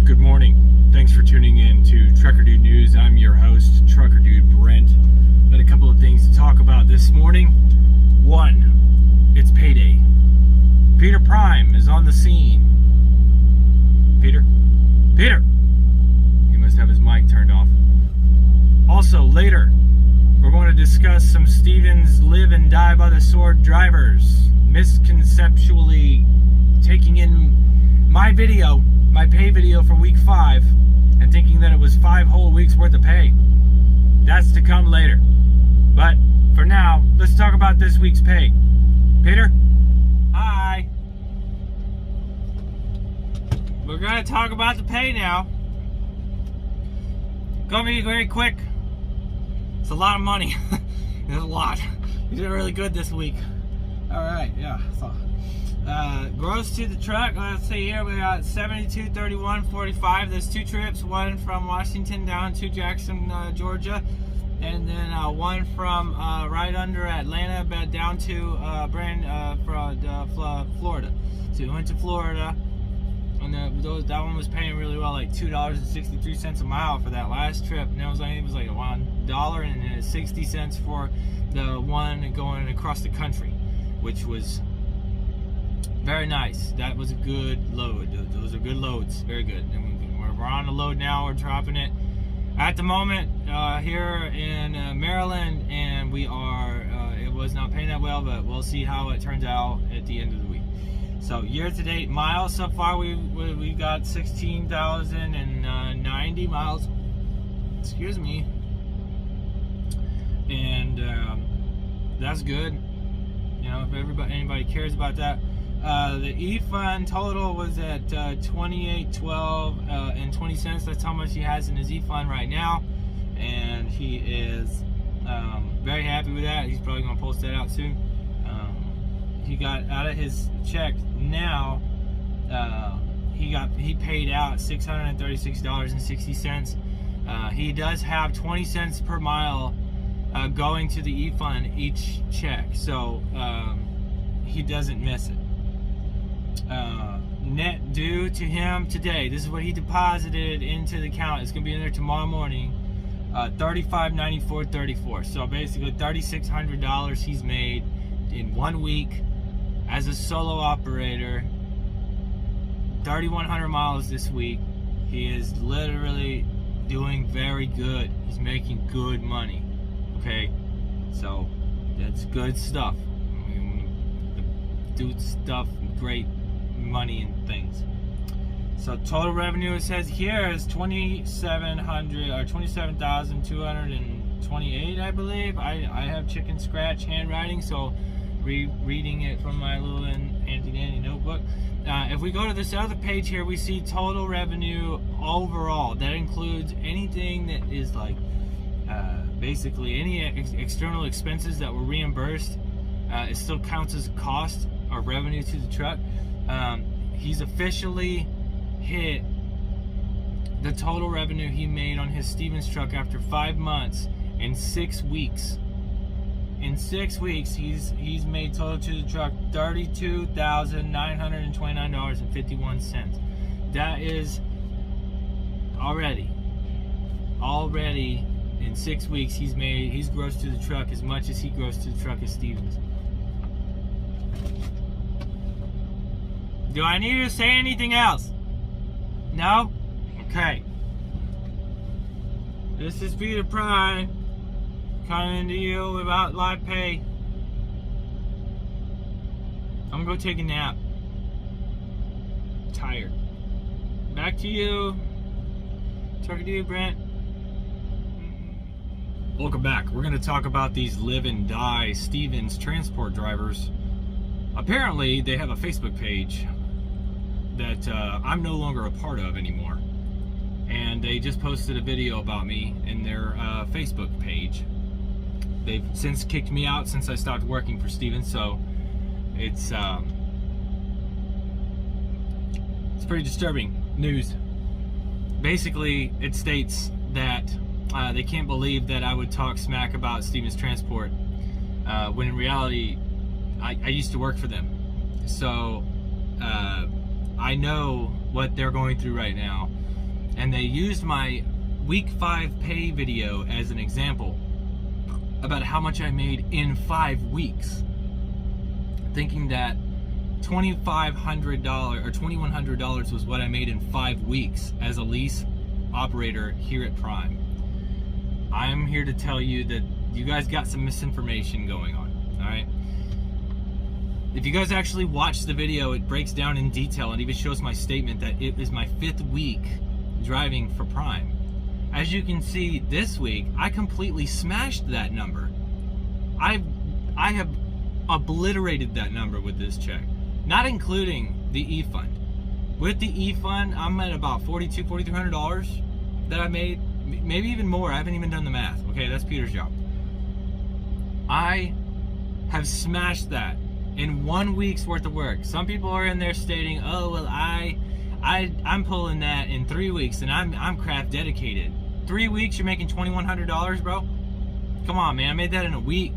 Good morning. Thanks for tuning in to Trucker Dude News. I'm your host, Trucker Dude Brent. Got a couple of things to talk about this morning. One, it's payday. Peter Prime is on the scene. Peter? He must have his mic turned off. Also, later, we're going to discuss some Stevens live and die by the sword drivers misconceptually taking in my video, my pay video for week 5, and thinking that it was 5 whole weeks worth of pay. That's to come later. But for now, let's talk about this week's pay. Peter? Hi. We're going to talk about the pay now. Gonna be very quick. It's a lot of money. It's a lot. You did really good this week. Alright, yeah. So, gross to the truck, let's see here, we got 72.31.45. There's 2 trips, one from Washington down to Jackson, Georgia, and then one from right under Atlanta but down to Florida. So we went to Florida, and that one was paying really well, like $2.63 a mile for that last trip, and it was like $1.60 for the one going across the country, which was very nice. That was a good load. Those are good loads. Very good. And we're on the load now. We're dropping it at the moment here in Maryland, and we are. It was not paying that well, but we'll see how it turns out at the end of the week. So year-to-date miles so far, we got 16,090 miles. Excuse me. And that's good. You know, if anybody cares about that. The E-Fund total was at $28.12 and 20 cents. That's how much he has in his E-Fund right now, and he is very happy with that. He's probably going to post that out soon. He got out of his check now. He paid out $636.60. He does have 20 cents per mile going to the E-Fund each check, so he doesn't miss it. Net due to him today, this is what he deposited into the account. It's gonna be in there tomorrow morning. $35.94.34. So basically $3,600 he's made in 1 week as a solo operator. 3,100 miles this week. He is literally doing very good. He's making good money. Okay, so that's good stuff. I mean, do stuff, great money and things. So total revenue, it says here, is 2,700 or 27,228, I believe. I have chicken scratch handwriting, so reading it from my little handy dandy notebook. If we go to this other page here, we see total revenue overall. That includes anything that is like basically any external expenses that were reimbursed. It still counts as a cost or revenue to the truck. He's officially hit the total revenue he made on his Stevens truck after 5 months and 6 weeks. In 6 weeks, he's made total to the truck $32,929.51. That is already in 6 weeks he's grossed to the truck as much as he grossed to the truck as Stevens. Do I need to say anything else? No? Okay. This is Peter Prime coming to you about live pay. I'm gonna go take a nap. I'm tired. Back to you. Trucker Dude Brent. Welcome back. We're gonna talk about these live and die Stevens transport drivers. Apparently, they have a Facebook page that I'm no longer a part of anymore, and they just posted a video about me in their Facebook page. They've since kicked me out since I stopped working for Stevens, so it's pretty disturbing news. Basically, it states that they can't believe that I would talk smack about Stevens Transport when in reality I used to work for them. So I know what they're going through right now, and they used my week 5 pay video as an example about how much I made in 5 weeks, thinking that $2,500 or $2,100 was what I made in 5 weeks as a lease operator here at Prime. I'm here to tell you that you guys got some misinformation going on, all right? If you guys actually watch the video, it breaks down in detail and even shows my statement that it is my 5th week driving for Prime. As you can see, this week, I completely smashed that number. I have obliterated that number with this check, not including the E-Fund. With the E-Fund, I'm at about $4,300 that I made, maybe even more. I haven't even done the math. Okay, that's Peter's job. I have smashed that in 1 week's worth of work. Some people are in there stating, oh, well, I'm pulling that in 3 weeks and I'm craft dedicated. 3 weeks, you're making $2,100, bro? Come on, man. I made that in a week.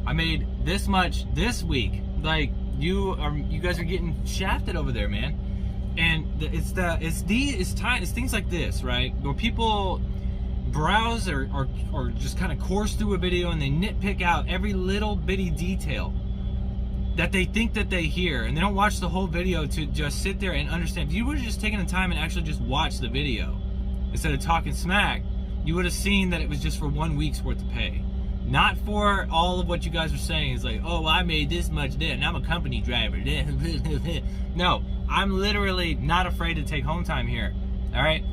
I made this much this week. Like, you guys are getting shafted over there, man. And it's things like this, right? Where people browse or just kind of course through a video and they nitpick out every little bitty detail that they think that they hear, and they don't watch the whole video to just sit there and understand. If you would have just taken the time and actually just watched the video instead of talking smack, you would have seen that it was just for 1 week's worth of pay. Not for all of what you guys are saying. It's like, oh, well, I made this much then, and I'm a company driver. No, I'm literally not afraid to take home time here, all right?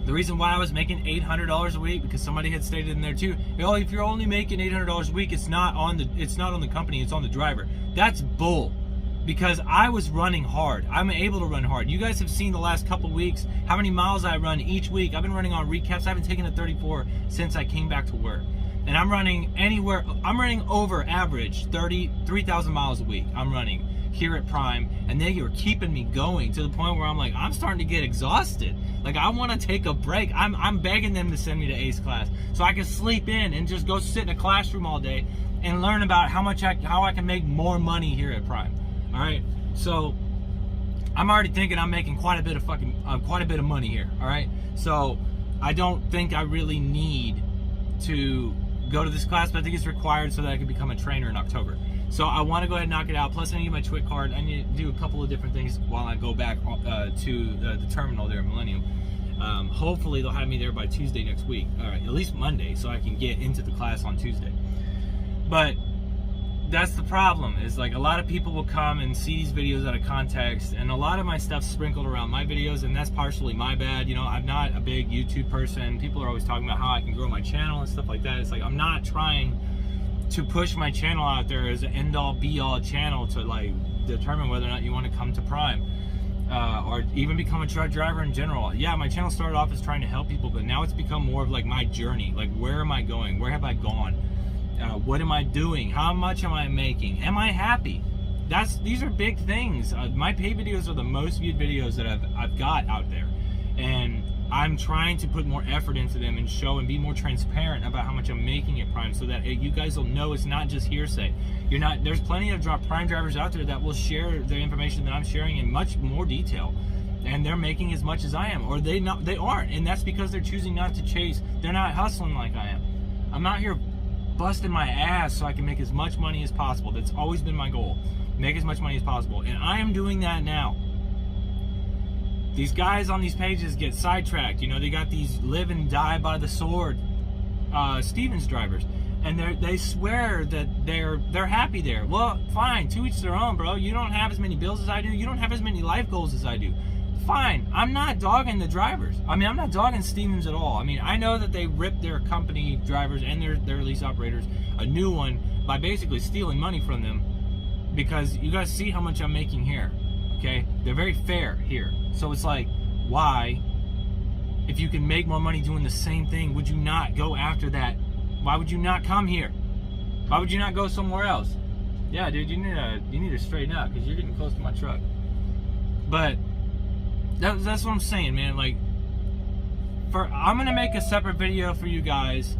The reason why I was making $800 a week, because somebody had stated in there too, oh, if you're only making $800 a week, it's not on the company, it's on the driver. That's bull. Because I was running hard. I'm able to run hard. You guys have seen the last couple weeks how many miles I run each week. I've been running on recaps. I haven't taken a 34 since I came back to work. And I'm running over average 3,000 miles a week. I'm running here at Prime, and they are keeping me going to the point where I'm like, I'm starting to get exhausted. Like, I want to take a break. I'm begging them to send me to ACE class so I can sleep in and just go sit in a classroom all day and learn about how I can make more money here at Prime. All right, so I'm already thinking I'm making quite a bit of money here. All right, so I don't think I really need to go to this class, but I think it's required so that I can become a trainer in October. So I want to go ahead and knock it out. Plus, I need my TWIC card. I need to do a couple of different things while I go back to the terminal there at Millennium. Hopefully, they'll have me there by Tuesday next week. All right, at least Monday, so I can get into the class on Tuesday. But that's the problem, is like a lot of people will come and see these videos out of context, and a lot of my stuff's sprinkled around my videos, and that's partially my bad. You know, I'm not a big YouTube person. People are always talking about how I can grow my channel and stuff like that. It's like, I'm not trying to push my channel out there as an end-all be-all channel to like determine whether or not you want to come to Prime or even become a truck driver in general. Yeah, my channel started off as trying to help people, but now it's become more of like my journey. Like, where am I going? Where have I gone? What am I doing? How much am I making? Am I happy? These are big things. My pay videos are the most viewed videos that I've got out there, and I'm trying to put more effort into them and show and be more transparent about how much I'm making at Prime, so that you guys will know it's not just hearsay. There's plenty of Prime drivers out there that will share the information that I'm sharing in much more detail, and they're making as much as I am, or they aren't, and that's because they're choosing not to chase. They're not hustling like I am. I'm out here busting my ass so I can make as much money as possible. That's always been my goal. Make as much money as possible. And I am doing that now. These guys on these pages get sidetracked. You know, they got these live and die by the sword Stevens drivers. And they swear that they're happy there. Well, fine, to each their own, bro. You don't have as many bills as I do. You don't have as many life goals as I do. Fine, I'm not dogging the drivers. I mean, I'm not dogging Stevens at all. I mean, I know that they ripped their company drivers and their lease operators a new one by basically stealing money from them, because you guys see how much I'm making here, okay? They're very fair here. So it's like, why, if you can make more money doing the same thing, would you not go after that? Why would you not come here? Why would you not go somewhere else? Yeah, dude, you need to straighten up, because you're getting close to my truck. But that's what I'm saying, man. Like, I'm gonna make a separate video for you guys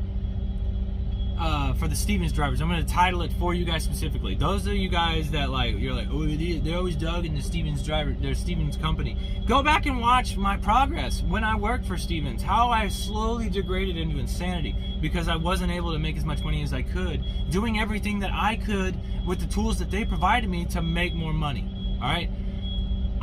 for the Stevens drivers. I'm going to title it for you guys specifically. Those are you guys that like, you're like, oh, they're always dogging the Stevens driver, their Stevens company. Go back and watch my progress when I worked for Stevens, how I slowly degraded into insanity because I wasn't able to make as much money as I could, doing everything that I could with the tools that they provided me to make more money. All right.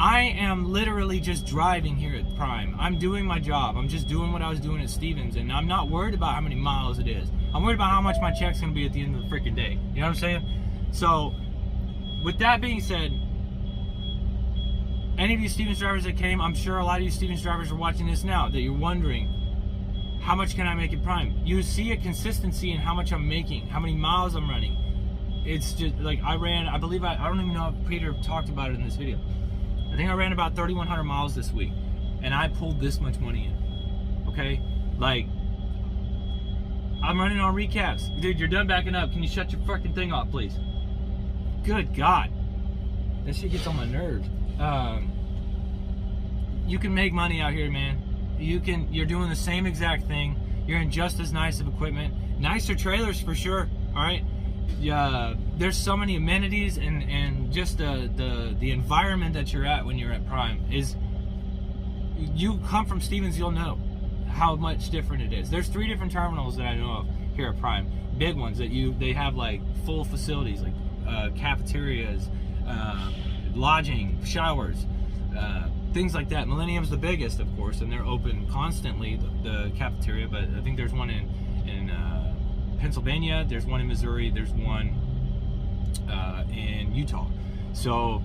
I am literally just driving here at Prime. I'm doing my job. I'm just doing what I was doing at Stevens, and I'm not worried about how many miles it is. I'm worried about how much my check's gonna be at the end of the freaking day. You know what I'm saying? So, with that being said, any of you Stevens drivers that came, I'm sure a lot of you Stevens drivers are watching this now, that you're wondering, how much can I make at Prime? You see a consistency in how much I'm making, how many miles I'm running. It's just like I don't even know if Peter talked about it in this video. I think I ran about 3,100 miles this week, and I pulled this much money in. Okay? Like, I'm running on recaps. Dude, you're done backing up. Can you shut your fucking thing off, please? Good God. That shit gets on my nerves. You can make money out here, man. You're doing the same exact thing. You're in just as nice of equipment. Nicer trailers for sure, alright? Yeah, there's so many amenities and just the environment that you're at when you're at Prime is, you come from Stevens, you'll know how much different it is. There's 3 different terminals that I know of here at Prime, big ones that they have like full facilities, like cafeterias, lodging, showers, things like that. Millennium's the biggest, of course, and they're open constantly, the cafeteria, but I think there's one in Pennsylvania, there's one in Missouri, there's one in Utah. So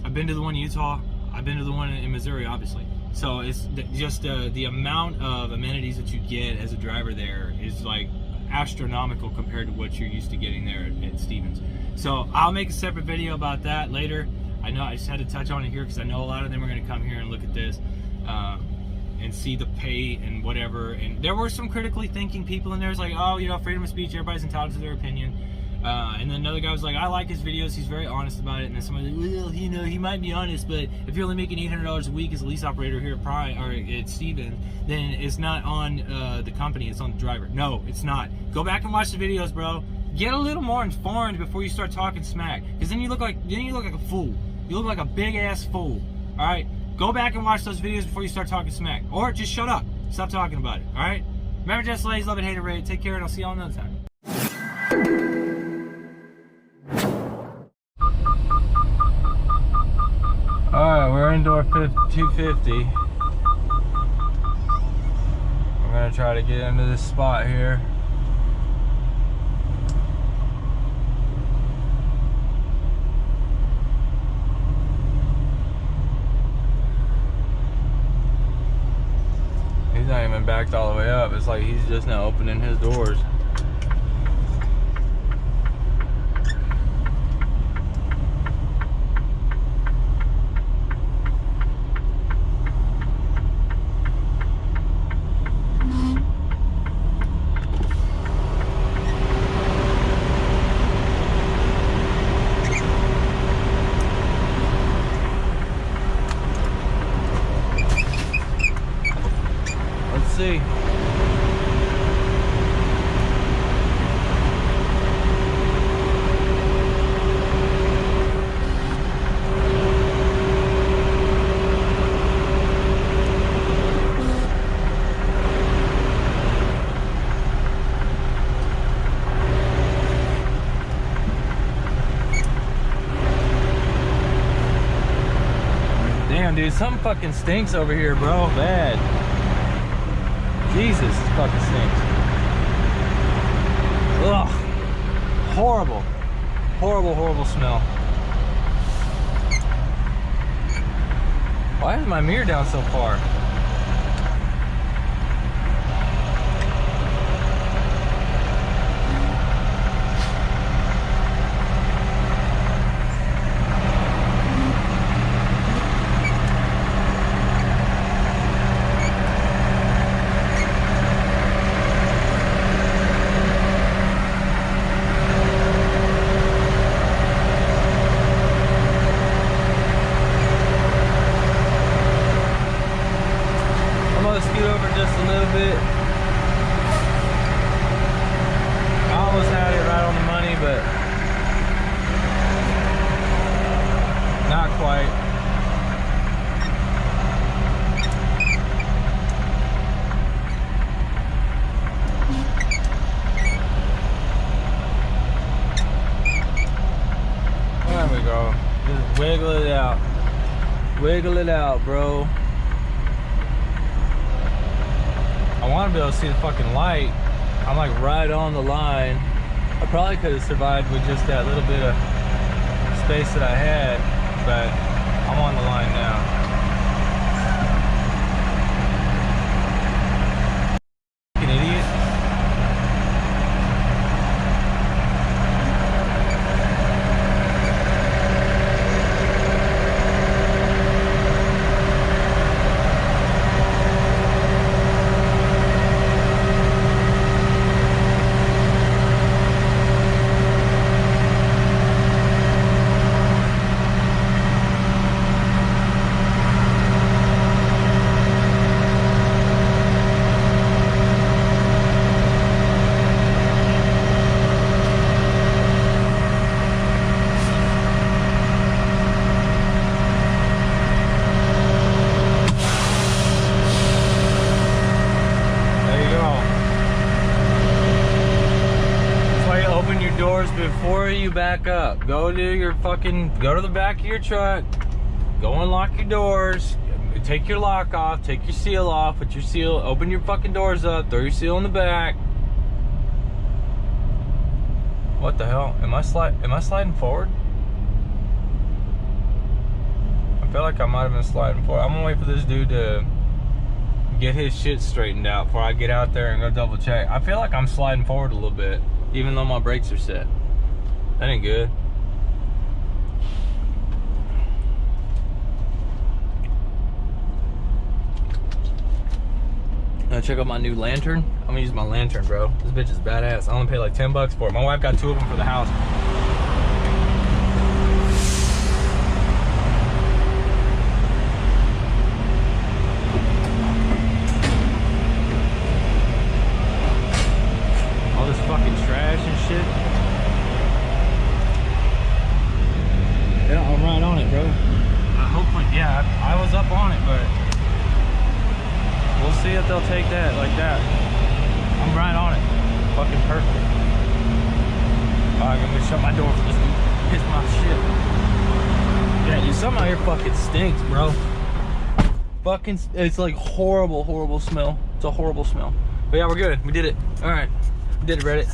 I've been to the one in Utah, I've been to the one in Missouri, obviously. So it's just the amount of amenities that you get as a driver there is like astronomical compared to what you're used to getting there at Stevens. So I'll make a separate video about that later. I know I just had to touch on it here because I know a lot of them are going to come here and look at this and see the pay and whatever. And there were some critically thinking people in there. It's like, oh, you know, freedom of speech, everybody's entitled to their opinion. And then another guy was like, I like his videos, he's very honest about it. And then somebody was like, well, you know, he might be honest, but if you're only making $800 a week as a lease operator here at Prime or at Stevens, then it's not on the company, it's on the driver. No, it's not. Go back and watch the videos, bro. Get a little more informed before you start talking smack, because then you look like a fool. You look like a big ass fool. All right, go back and watch those videos before you start talking smack, or just shut up, stop talking about it. All right, remember, just ladies, love it, hate it, rate it. Take care, and I'll see y'all another time. Alright, we're indoor 250. We're gonna try to get into this spot here. He's not even backed all the way up. It's like he's just now opening his doors. See. Damn, dude, something fucking stinks over here, bro. Bad. Jesus, it fucking stinks. Ugh. Horrible. Horrible, horrible smell. Why is my mirror down so far? quite. There we go. Just wiggle it out. Wiggle it out, bro. I want to be able to see the fucking light. I'm like right on the line. I probably could have survived with just that little bit of space that I had, but I'm on the line now. Fucking idiot. Doors before you back up. Go to the back of your truck, go unlock your doors, take your lock off, take your seal off, put your seal, open your fucking doors up, throw your seal in the back. What the hell? Am I sliding forward? I feel like I might have been sliding forward. I'm gonna wait for this dude to get his shit straightened out before I get out there and go double check. I feel like I'm sliding forward a little bit, even though my brakes are set. That ain't good. Now check out my new lantern. I'm gonna use my lantern, bro. This bitch is badass. I only paid like 10 bucks for it. My wife got 2 of them for the house. Fucking trash and shit. Yeah, I'm right on it, bro. Hopefully, yeah, I was up on it, but we'll see if they'll take that like that. I'm right on it. Fucking perfect. Alright, I'm gonna shut my door for this dude. Piss my shit. Yeah, dude, something out here fucking stinks, bro. Fucking, it's like horrible, horrible smell. It's a horrible smell. But yeah, we're good. We did it. Alright. Did it, Reddit.